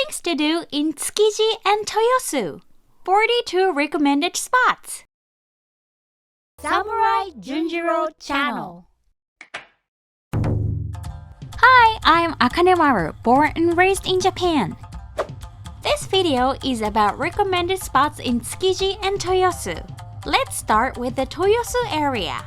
things to do in Tsukiji and Toyosu. 42 recommended spots. Samurai JUNJIRO channel. Hi, I'm Akane Maru, born and raised in Japan. This video is about recommended spots in Tsukiji and Toyosu. Let's start with the Toyosu area.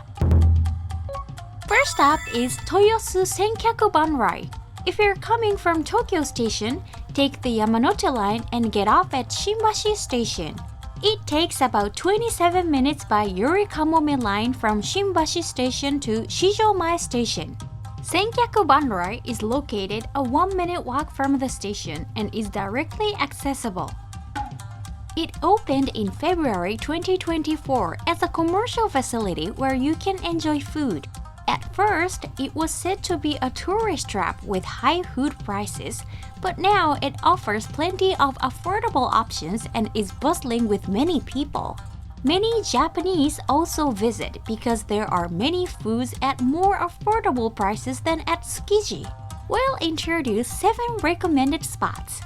First up is Toyosu Senkyaku Banrai. If you're coming from Tokyo Station, take the Yamanote line and get off at Shimbashi Station. It takes about 27 minutes by Yurikamome line from Shimbashi Station to Shijomae Station. Senkyaku Banrai is located a 1-minute walk from the station and is directly accessible. It opened in February 2024 as a commercial facility where you can enjoy food. At first, it was said to be a tourist trap with high food prices, but now it offers plenty of affordable options and is bustling with many people. Many Japanese also visit because there are many foods at more affordable prices than at Tsukiji. We'll introduce 7 recommended spots.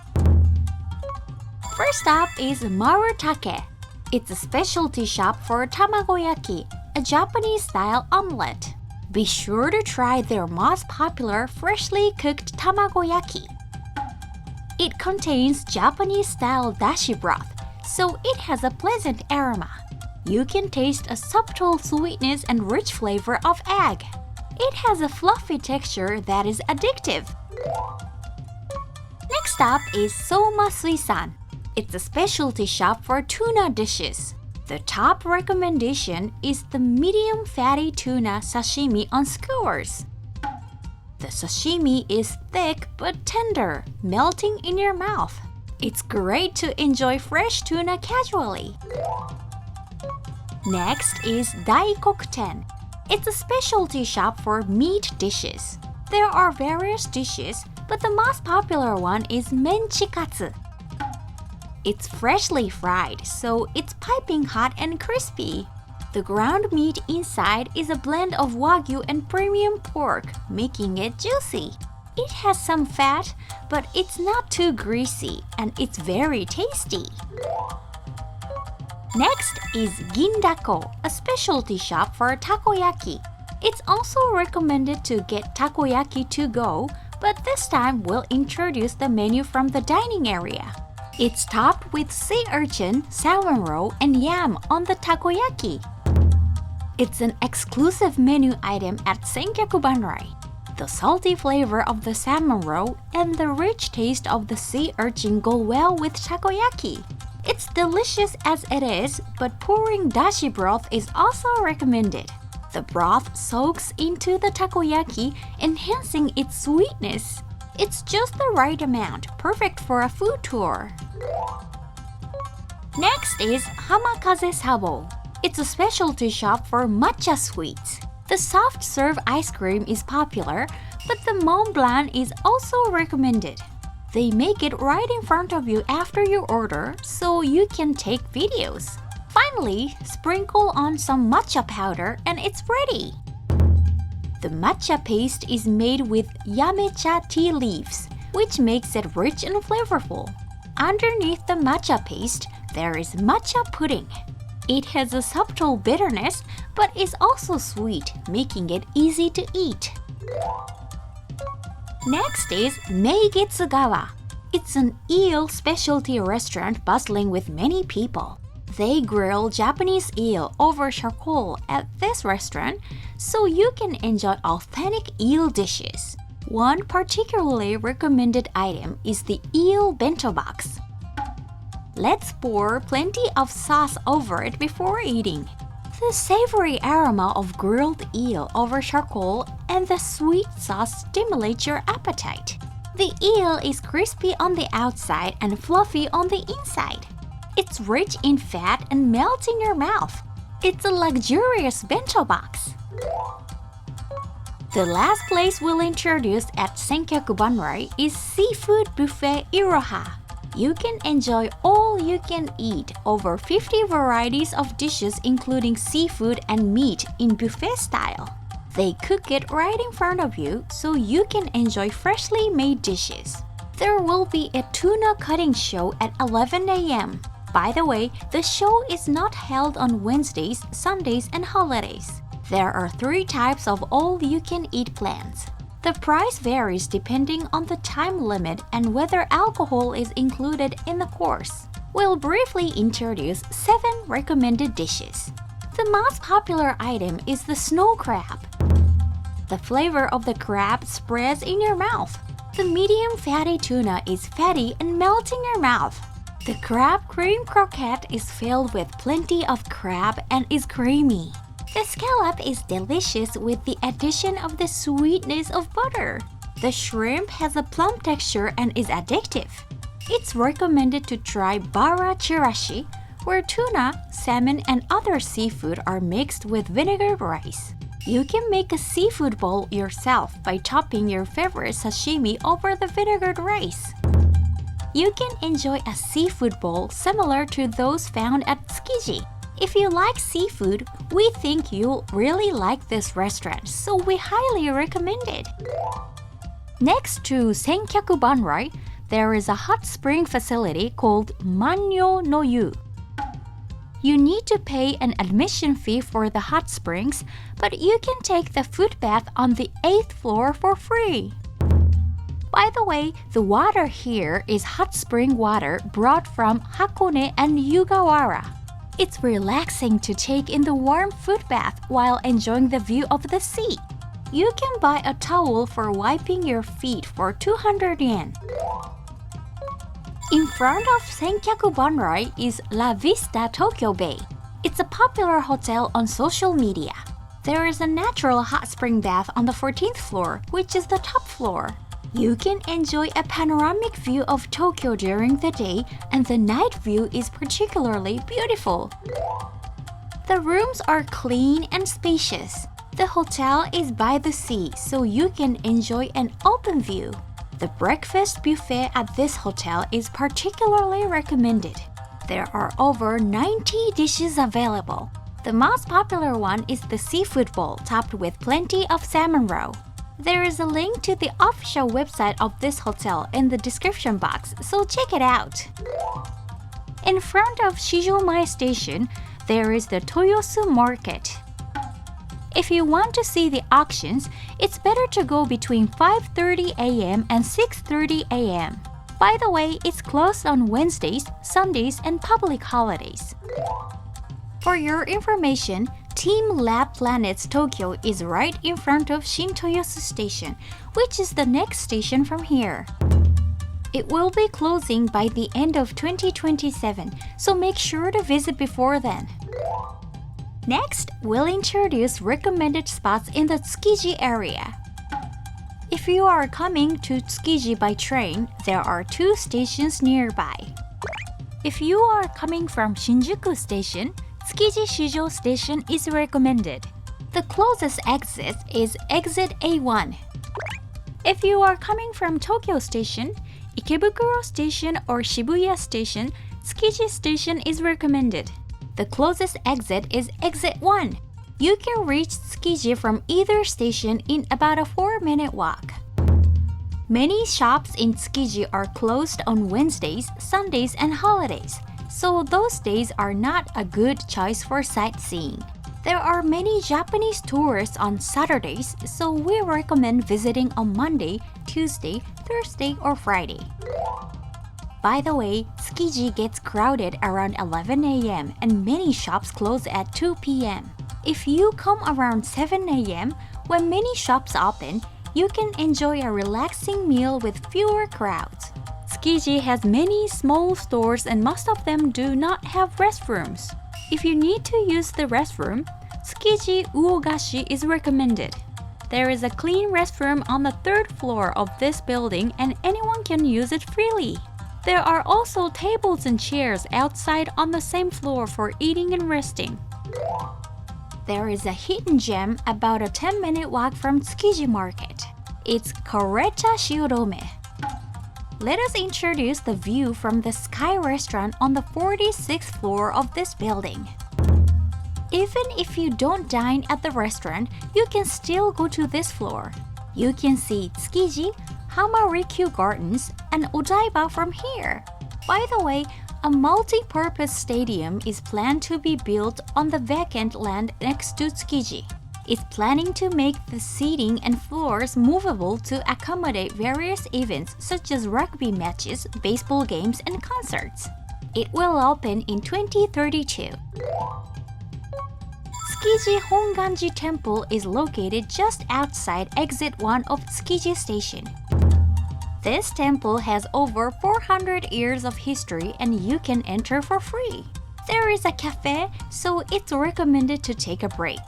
First up is Marutake. It's a specialty shop for tamagoyaki, a Japanese-style omelette. Be sure to try their most popular freshly cooked tamagoyaki. It contains Japanese-style dashi broth, so it has a pleasant aroma. You can taste a subtle sweetness and rich flavor of egg. It has a fluffy texture that is addictive. Next up is Souma-suisan. It's a specialty shop for tuna dishes. The top recommendation is the medium fatty tuna sashimi on skewers. The sashimi is thick but tender, melting in your mouth. It's great to enjoy fresh tuna casually. Next is Daikokuten. It's a specialty shop for meat dishes. There are various dishes, but the most popular one is menchikatsu. It's freshly fried, so it's piping hot and crispy. The ground meat inside is a blend of wagyu and premium pork, making it juicy. It has some fat, but it's not too greasy, and it's very tasty. Next is Gindaco, a specialty shop for takoyaki. It's also recommended to get takoyaki to go, but this time we'll introduce the menu from the dining area. It's topped with sea urchin, salmon roe, and yam on the takoyaki. It's an exclusive menu item at Senkyaku Banrai. The salty flavor of the salmon roe and the rich taste of the sea urchin go well with takoyaki. It's delicious as it is, but pouring dashi broth is also recommended. The broth soaks into the takoyaki, enhancing its sweetness. It's just the right amount, perfect for a food tour. Next is Hamakaze-Sabo. It's a specialty shop for matcha sweets. The soft serve ice cream is popular, but the Mont Blanc is also recommended. They make it right in front of you after you order, so you can take videos. Finally, sprinkle on some matcha powder and it's ready. The matcha paste is made with yamecha tea leaves, which makes it rich and flavorful. Underneath the matcha paste, there is matcha pudding. It has a subtle bitterness, but is also sweet, making it easy to eat. Next is Meigetsugawa. It's an eel specialty restaurant bustling with many people. They grill Japanese eel over charcoal at this restaurant, so you can enjoy authentic eel dishes. One particularly recommended item is the eel bento box. Let's pour plenty of sauce over it before eating. The savory aroma of grilled eel over charcoal and the sweet sauce stimulate your appetite. The eel is crispy on the outside and fluffy on the inside. It's rich in fat and melts in your mouth. It's a luxurious bento box. The last place we'll introduce at Senkyaku Banrai is Seafood Buffet IROHA. You can enjoy all you can eat over 50 varieties of dishes including seafood and meat in buffet style. They cook it right in front of you so you can enjoy freshly made dishes. There will be a tuna cutting show at 11 a.m. By the way, the show is not held on Wednesdays, Sundays, and holidays. There are 3 types of all-you-can-eat plans. The price varies depending on the time limit and whether alcohol is included in the course. We'll briefly introduce 7 recommended dishes. The most popular item is the snow crab. The flavor of the crab spreads in your mouth. The medium fatty tuna is fatty and melts in your mouth. The crab cream croquette is filled with plenty of crab and is creamy. The scallop is delicious with the addition of the sweetness of butter. The shrimp has a plump texture and is addictive. It's recommended to try bara chirashi, where tuna, salmon, and other seafood are mixed with vinegar rice. You can make a seafood bowl yourself by topping your favorite sashimi over the vinegared rice. You can enjoy a seafood bowl similar to those found at Tsukiji. If you like seafood, we think you'll really like this restaurant, so we highly recommend it. Next to Senkyaku Banrai, there is a hot spring facility called Manyo no Yu. You need to pay an admission fee for the hot springs, but you can take the foot bath on the 8th floor for free. By the way, the water here is hot spring water brought from Hakone and Yugawara. It's relaxing to take in the warm foot bath while enjoying the view of the sea. You can buy a towel for wiping your feet for 200 yen. In front of Senkyaku Banrai is La Vista Tokyo Bay. It's a popular hotel on social media. There is a natural hot spring bath on the 14th floor, which is the top floor. You can enjoy a panoramic view of Tokyo during the day, and the night view is particularly beautiful. The rooms are clean and spacious. The hotel is by the sea, so you can enjoy an open view. The breakfast buffet at this hotel is particularly recommended. There are over 90 dishes available. The most popular one is the seafood bowl topped with plenty of salmon roe. There is a link to the official website of this hotel in the description box, so check it out. In front of Shijomai Station, there is the Toyosu Market. If you want to see the auctions, it's better to go between 5:30 a.m. and 6:30 a.m. By the way, it's closed on Wednesdays, Sundays, and public holidays. For your information, teamLab Planets Tokyo is right in front of Shin-Toyosu Station, which is the next station from here. It will be closing by the end of 2027, so make sure to visit before then. Next, we'll introduce recommended spots in the Tsukiji area. If you are coming to Tsukiji by train, there are 2 stations nearby. If you are coming from Shinjuku Station, Tsukiji Shujo Station is recommended. The closest exit is exit A1. If you are coming from Tokyo Station, Ikebukuro Station or Shibuya Station, Tsukiji Station is recommended. The closest exit is exit 1. You can reach Tsukiji from either station in about a 4-minute walk. Many shops in Tsukiji are closed on Wednesdays, Sundays, and holidays, so those days are not a good choice for sightseeing. There are many Japanese tourists on Saturdays, so we recommend visiting on Monday, Tuesday, Thursday, or Friday. By the way, Tsukiji gets crowded around 11 a.m. and many shops close at 2 p.m. If you come around 7 a.m., when many shops open, you can enjoy a relaxing meal with fewer crowds. Tsukiji has many small stores and most of them do not have restrooms. If you need to use the restroom, Tsukiji Uogashi is recommended. There is a clean restroom on the 3rd floor of this building and anyone can use it freely. There are also tables and chairs outside on the same floor for eating and resting. There is a hidden gem about a 10-minute walk from Tsukiji Market. It's Caretta Shiodome. Let us introduce the view from the Sky Restaurant on the 46th floor of this building. Even if you don't dine at the restaurant, you can still go to this floor. You can see Tsukiji, Hamarikyu Gardens, and Odaiba from here. By the way, a multi-purpose stadium is planned to be built on the vacant land next to Tsukiji. It's planning to make the seating and floors movable to accommodate various events such as rugby matches, baseball games, and concerts. It will open in 2032. Tsukiji Honganji Temple is located just outside Exit 1 of Tsukiji Station. This temple has over 400 years of history and you can enter for free. There is a cafe, so it's recommended to take a break.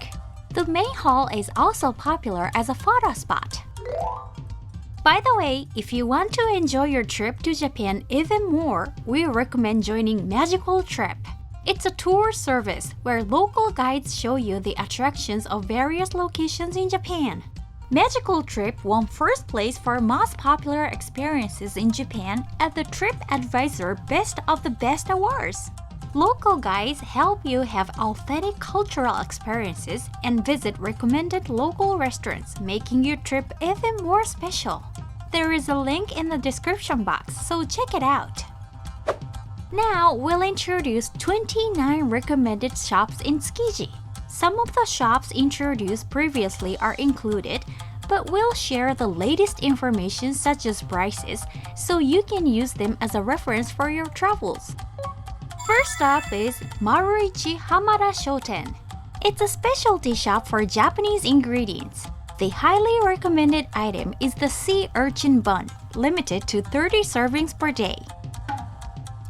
The main hall is also popular as a photo spot. By the way, if you want to enjoy your trip to Japan even more, we recommend joining Magical Trip. It's a tour service where local guides show you the attractions of various locations in Japan. Magical Trip won first place for most popular experiences in Japan at the TripAdvisor Best of the Best Awards. Local guides help you have authentic cultural experiences and visit recommended local restaurants, making your trip even more special. There is a link in the description box, so check it out. Now we'll introduce 29 recommended shops in Tsukiji. Some of the shops introduced previously are included, but we'll share the latest information such as prices, so you can use them as a reference for your travels. First up is Maruichi Hamada-shoten. It's a specialty shop for Japanese ingredients. The highly recommended item is the sea urchin bun, limited to 30 servings per day.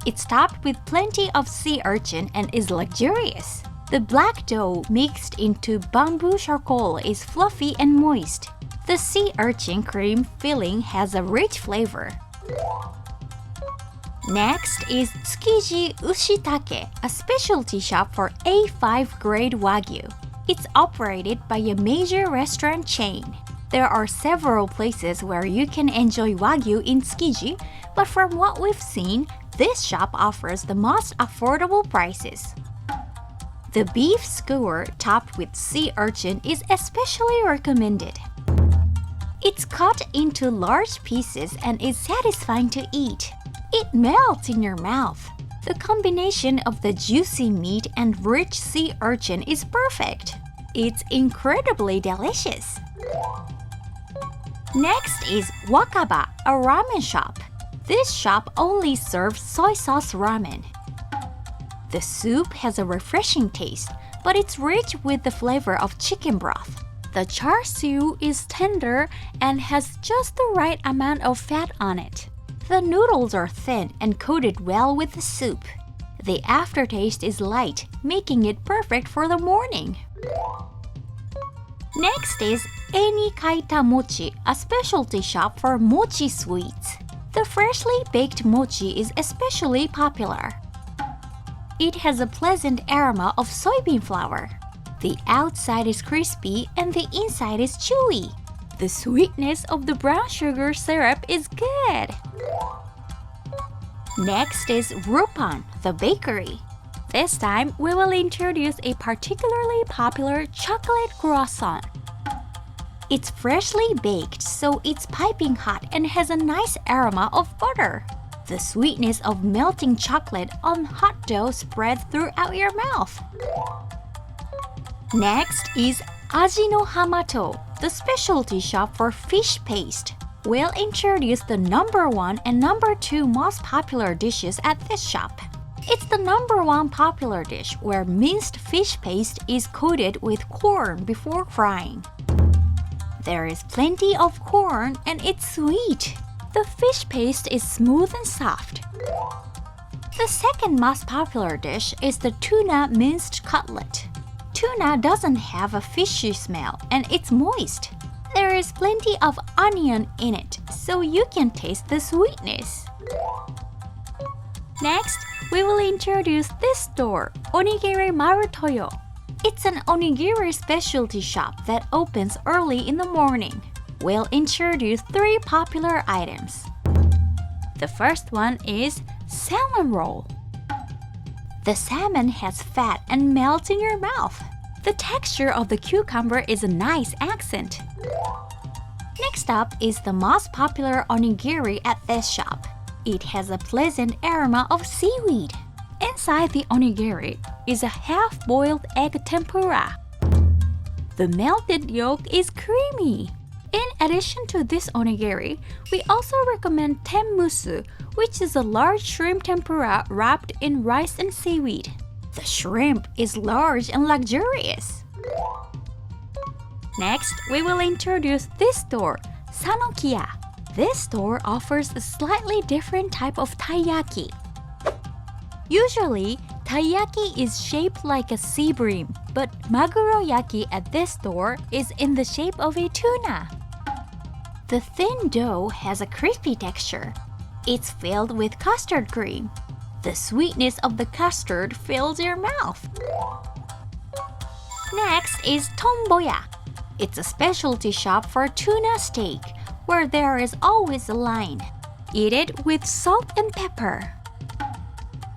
It's topped with plenty of sea urchin and is luxurious. The black dough mixed into bamboo charcoal is fluffy and moist. The sea urchin cream filling has a rich flavor. Next is Tsukiji Ushitake, a specialty shop for A5 grade Wagyu. It's operated by a major restaurant chain. There are several places where you can enjoy Wagyu in Tsukiji, but from what we've seen, this shop offers the most affordable prices. The beef skewer topped with sea urchin is especially recommended. It's cut into large pieces and is satisfying to eat. It melts in your mouth. The combination of the juicy meat and rich sea urchin is perfect. It's incredibly delicious. Next is Wakaba, a ramen shop. This shop only serves soy sauce ramen. The soup has a refreshing taste, but it's rich with the flavor of chicken broth. The char siu is tender and has just the right amount of fat on it. The noodles are thin and coated well with the soup. The aftertaste is light, making it perfect for the morning. Next is e-nikaita-mochi, a specialty shop for mochi sweets. The freshly baked mochi is especially popular. It has a pleasant aroma of soybean flour. The outside is crispy and the inside is chewy. The sweetness of the brown sugar syrup is good. Next is Rupan, the bakery. This time, we will introduce a particularly popular chocolate croissant. It's freshly baked, so it's piping hot and has a nice aroma of butter. The sweetness of melting chocolate on hot dough spreads throughout your mouth. Next is Aji no Hamato, the specialty shop for fish paste. We'll introduce the number 1 and number 2 most popular dishes at this shop. It's the number 1 popular dish where minced fish paste is coated with corn before frying. There is plenty of corn and it's sweet. The fish paste is smooth and soft. The second most popular dish is the tuna minced cutlet. Tuna doesn't have a fishy smell and it's moist. There is plenty of onion in it, so you can taste the sweetness. Next, we will introduce this store, Onigiri Marutoyo. It's an onigiri specialty shop that opens early in the morning. We'll introduce 3 popular items. The first one is salmon roll. The salmon has fat and melts in your mouth. The texture of the cucumber is a nice accent. Next up is the most popular onigiri at this shop. It has a pleasant aroma of seaweed. Inside the onigiri is a half-boiled egg tempura. The melted yolk is creamy. In addition to this onigiri, we also recommend tenmusu, which is a large shrimp tempura wrapped in rice and seaweed. The shrimp is large and luxurious. Next, we will introduce this store, Sanokiya. This store offers a slightly different type of taiyaki. Usually, taiyaki is shaped like a sea bream, but maguro-yaki at this store is in the shape of a tuna. The thin dough has a crispy texture. It's filled with custard cream. The sweetness of the custard fills your mouth. Next is TONBOYA. It's a specialty shop for tuna steak, where there is always a line. Eat it with salt and pepper.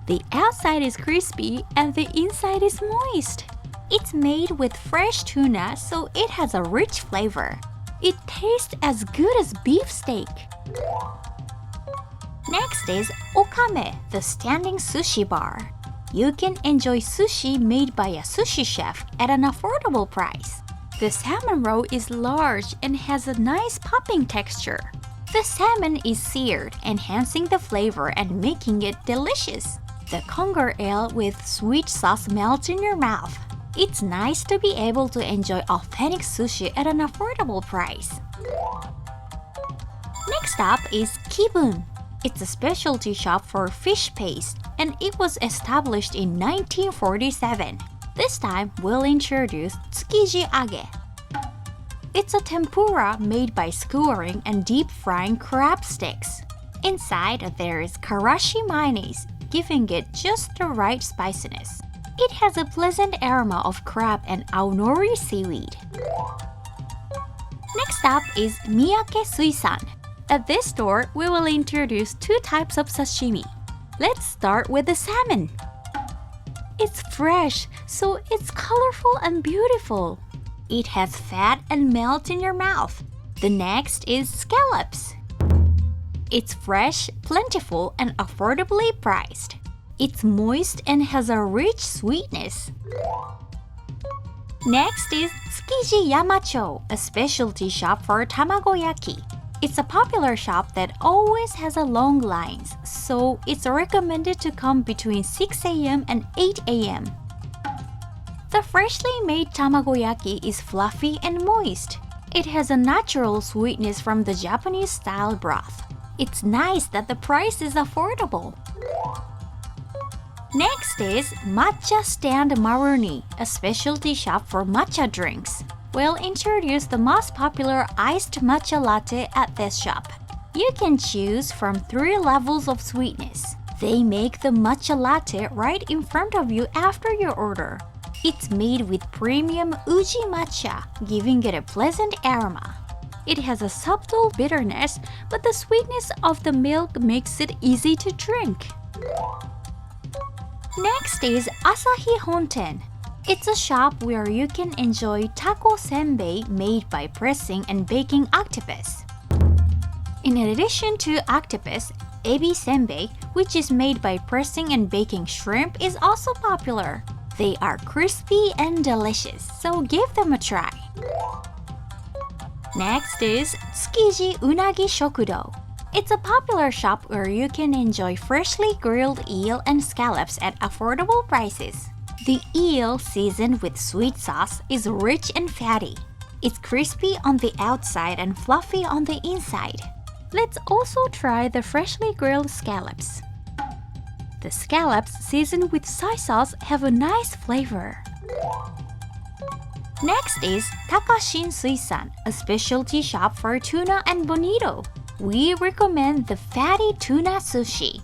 The outside is crispy and the inside is moist. It's made with fresh tuna, so it has a rich flavor. It tastes as good as beef steak. Next is Okame, the standing sushi bar. You can enjoy sushi made by a sushi chef at an affordable price. The salmon roe is large and has a nice popping texture. The salmon is seared, enhancing the flavor and making it delicious. The conger ale with sweet sauce melts in your mouth. It's nice to be able to enjoy authentic sushi at an affordable price. Next up is Kibun. It's a specialty shop for fish paste, and it was established in 1947. This time, we'll introduce Tsukiji Age. It's a tempura made by skewering and deep frying crab sticks. Inside, there is karashi mayonnaise, giving it just the right spiciness. It has a pleasant aroma of crab and aonori seaweed. Next up is Miyake Suisan. At this store, we will introduce two types of sashimi. Let's start with the salmon. It's fresh, so it's colorful and beautiful. It has fat and melts in your mouth. The next is scallops. It's fresh, plentiful, and affordably priced. It's moist and has a rich sweetness. Next is Tsukiji Yamachou, a specialty shop for tamagoyaki. It's a popular shop that always has a long lines, so it's recommended to come between 6 a.m. and 8 a.m. The freshly made tamagoyaki is fluffy and moist. It has a natural sweetness from the Japanese-style broth. It's nice that the price is affordable. Next is Matcha Stand Maruni, a specialty shop for matcha drinks. We'll introduce the most popular iced matcha latte at this shop. You can choose from 3 levels of sweetness. They make the matcha latte right in front of you after your order. It's made with premium uji matcha, giving it a pleasant aroma. It has a subtle bitterness, but the sweetness of the milk makes it easy to drink. Next is Asahi Honten. It's a shop where you can enjoy taco senbei made by pressing and baking octopus. In addition to octopus, ebi senbei, which is made by pressing and baking shrimp, is also popular. They are crispy and delicious, so give them a try. Next is Tsukiji Unagi Shokudo. It's a popular shop where you can enjoy freshly grilled eel and scallops at affordable prices. The eel, seasoned with sweet sauce, is rich and fatty. It's crispy on the outside and fluffy on the inside. Let's also try the freshly grilled scallops. The scallops seasoned with soy sauce have a nice flavor. Next is Takashin Suisan, a specialty shop for tuna and bonito. We recommend the fatty tuna sushi.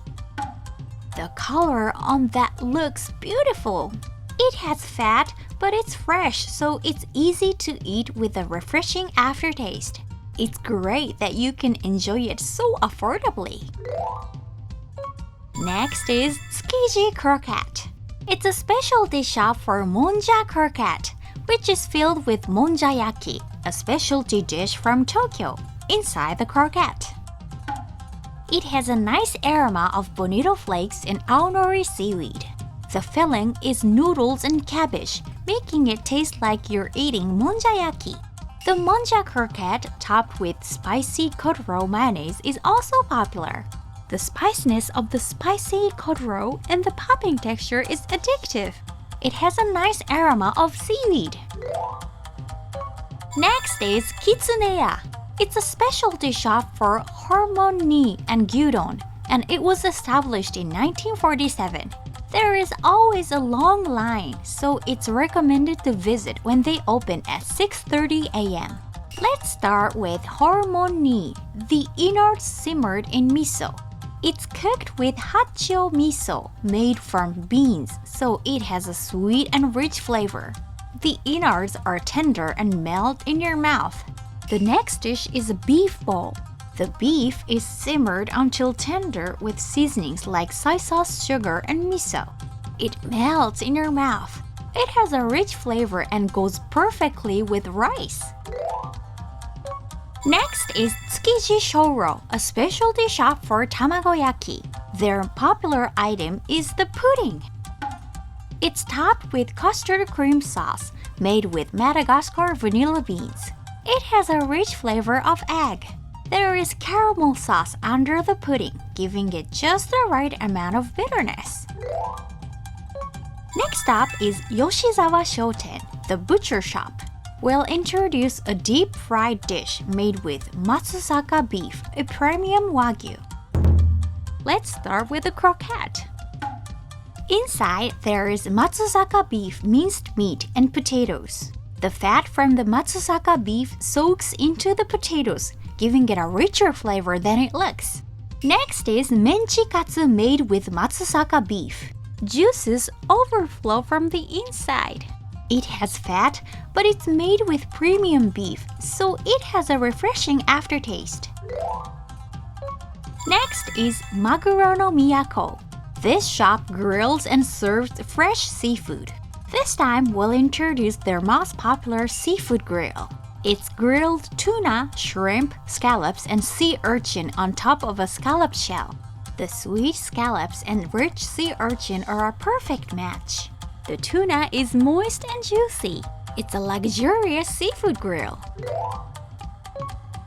The color on that looks beautiful. It has fat, but it's fresh, so it's easy to eat with a refreshing aftertaste. It's great that you can enjoy it so affordably. Next is Tsukiji Croquette. It's a specialty shop for monja croquette, which is filled with monjayaki, a specialty dish from Tokyo. inside the croquette. It has a nice aroma of bonito flakes and aonori seaweed. The filling is noodles and cabbage, making it taste like you're eating monjayaki. The monja croquette topped with spicy kotaro mayonnaise is also popular. The spiciness of the spicy kotaro and the popping texture is addictive. It has a nice aroma of seaweed. Next is kitsuneya. It's a specialty shop for hormon-ni and gyudon, and it was established in 1947. There is always a long line, so it's recommended to visit when they open at 6:30 a.m. Let's start with hormon-ni, the innards simmered in miso. It's cooked with hachio miso, made from beans, so it has a sweet and rich flavor. The innards are tender and melt in your mouth. The next dish is a beef bowl. The beef is simmered until tender with seasonings like soy sauce, sugar, and miso. It melts in your mouth. It has a rich flavor and goes perfectly with rice. Next is Tsukiji Shoro, a specialty shop for tamagoyaki. Their popular item is the pudding. It's topped with custard cream sauce made with Madagascar vanilla beans. It has a rich flavor of egg. There is caramel sauce under the pudding, giving it just the right amount of bitterness. Next up is Yoshizawa Shoten, the butcher shop. We'll introduce a deep-fried dish made with Matsusaka beef, a premium wagyu. Let's start with the croquette. Inside, there is Matsusaka beef, minced meat, and potatoes. The fat from the Matsusaka beef soaks into the potatoes, giving it a richer flavor than it looks. Next is menchikatsu made with Matsusaka beef. Juices overflow from the inside. It has fat, but it's made with premium beef, so it has a refreshing aftertaste. Next is Maguro no Miyako. This shop grills and serves fresh seafood. This time, we'll introduce their most popular seafood grill. It's grilled tuna, shrimp, scallops, and sea urchin on top of a scallop shell. The sweet scallops and rich sea urchin are a perfect match. The tuna is moist and juicy. It's a luxurious seafood grill.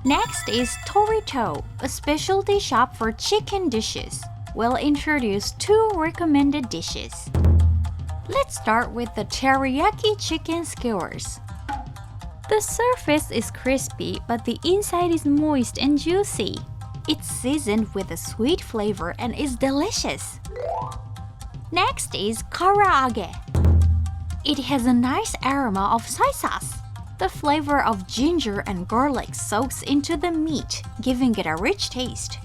Next is Torito, a specialty shop for chicken dishes. We'll introduce 2 recommended dishes. Let's start with the teriyaki chicken skewers. The surface is crispy, but the inside is moist and juicy. It's seasoned with a sweet flavor and is delicious. Next is karaage. It has a nice aroma of soy sauce. The flavor of ginger and garlic soaks into the meat, giving it a rich taste.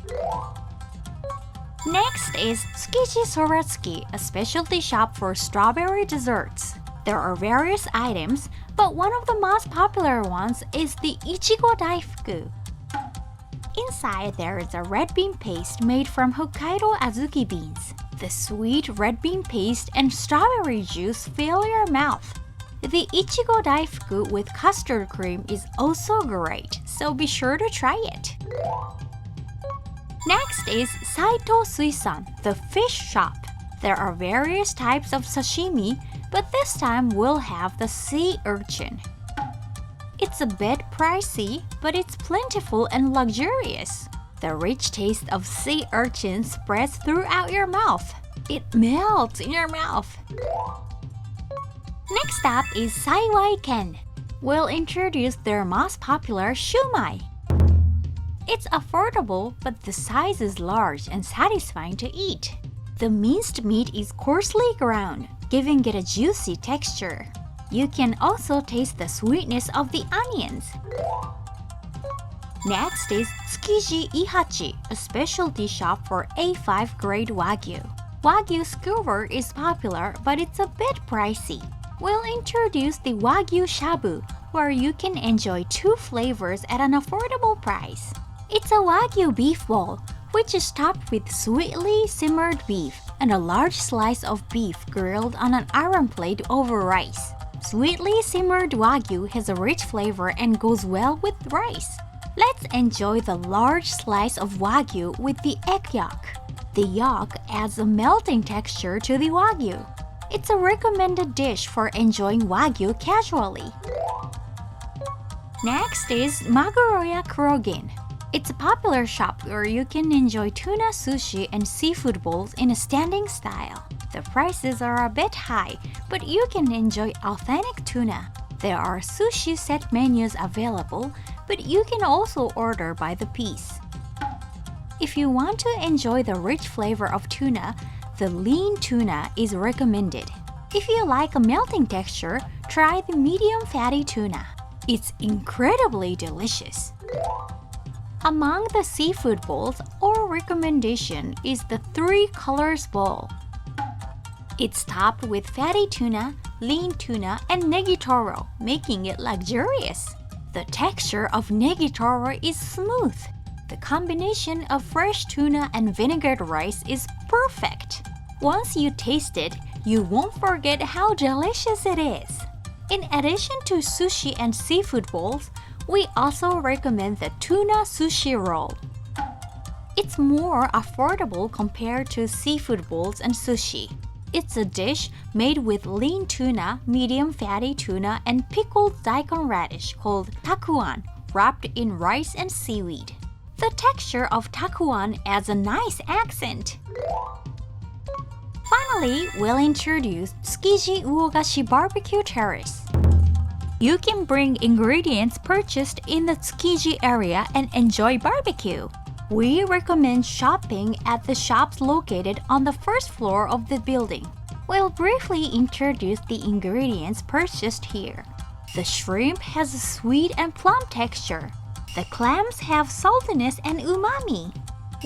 Next is Tsukiji Soratsuki, a specialty shop for strawberry desserts. There are various items, but one of the most popular ones is the Ichigo Daifuku. Inside, there is a red bean paste made from Hokkaido azuki beans. The sweet red bean paste and strawberry juice fill your mouth. The Ichigo Daifuku with custard cream is also great, so be sure to try it. Next is Saito Suisan, the fish shop. There are various types of sashimi, but this time we'll have the sea urchin. It's a bit pricey, but it's plentiful and luxurious. The rich taste of sea urchin spreads throughout your mouth. It melts in your mouth. Next up is Saiwai Ken. We'll introduce their most popular shumai. It's affordable, but the size is large and satisfying to eat. The minced meat is coarsely ground, giving it a juicy texture. You can also taste the sweetness of the onions. Next is Tsukiji Ihachi, a specialty shop for A5 grade Wagyu. Wagyu skewer is popular, but it's a bit pricey. We'll introduce the Wagyu Shabu, where you can enjoy 2 flavors at an affordable price. It's a Wagyu beef bowl, which is topped with sweetly simmered beef and a large slice of beef grilled on an iron plate over rice. Sweetly simmered Wagyu has a rich flavor and goes well with rice. Let's enjoy the large slice of Wagyu with the egg yolk. The yolk adds a melting texture to the Wagyu. It's a recommended dish for enjoying Wagyu casually. Next is Maguroya Kurogin. It's a popular shop where you can enjoy tuna sushi and seafood bowls in a standing style. The prices are a bit high, but you can enjoy authentic tuna. There are sushi set menus available, but you can also order by the piece. If you want to enjoy the rich flavor of tuna, the lean tuna is recommended. If you like a melting texture, try the medium fatty tuna. It's incredibly delicious. Among the seafood bowls, our recommendation is the Three Colors Bowl. It's topped with fatty tuna, lean tuna, and negitoro, making it luxurious. The texture of negitoro is smooth. The combination of fresh tuna and vinegared rice is perfect. Once you taste it, you won't forget how delicious it is. In addition to sushi and seafood bowls, we also recommend the tuna sushi roll. It's more affordable compared to seafood bowls and sushi. It's a dish made with lean tuna, medium fatty tuna, and pickled daikon radish called takuan, wrapped in rice and seaweed. The texture of takuan adds a nice accent. Finally, we'll introduce Tsukiji Uogashi Barbecue Terrace. You can bring ingredients purchased in the Tsukiji area and enjoy barbecue. We recommend shopping at the shops located on the first floor of the building. We'll briefly introduce the ingredients purchased here. The shrimp has a sweet and plump texture. The clams have saltiness and umami.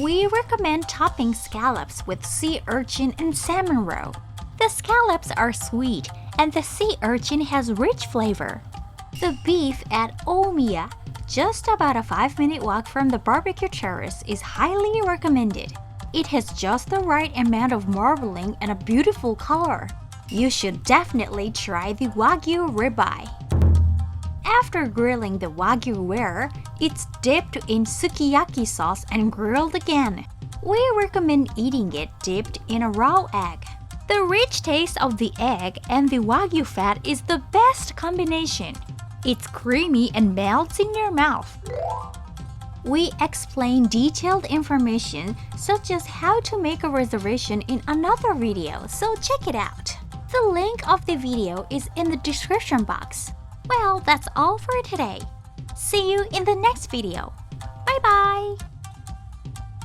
We recommend topping scallops with sea urchin and salmon roe. The scallops are sweet and the sea urchin has rich flavor. The beef at Omiya, just about a 5-minute walk from the barbecue terrace, is highly recommended. It has just the right amount of marbling and a beautiful color. You should definitely try the Wagyu ribeye. After grilling the Wagyu rare, it's dipped in sukiyaki sauce and grilled again. We recommend eating it dipped in a raw egg. The rich taste of the egg and the Wagyu fat is the best combination. It's creamy and melts in your mouth. We explain detailed information such as how to make a reservation in another video, so check it out. The link of the video is in the description box. Well, that's all for today. See you in the next video. Bye bye!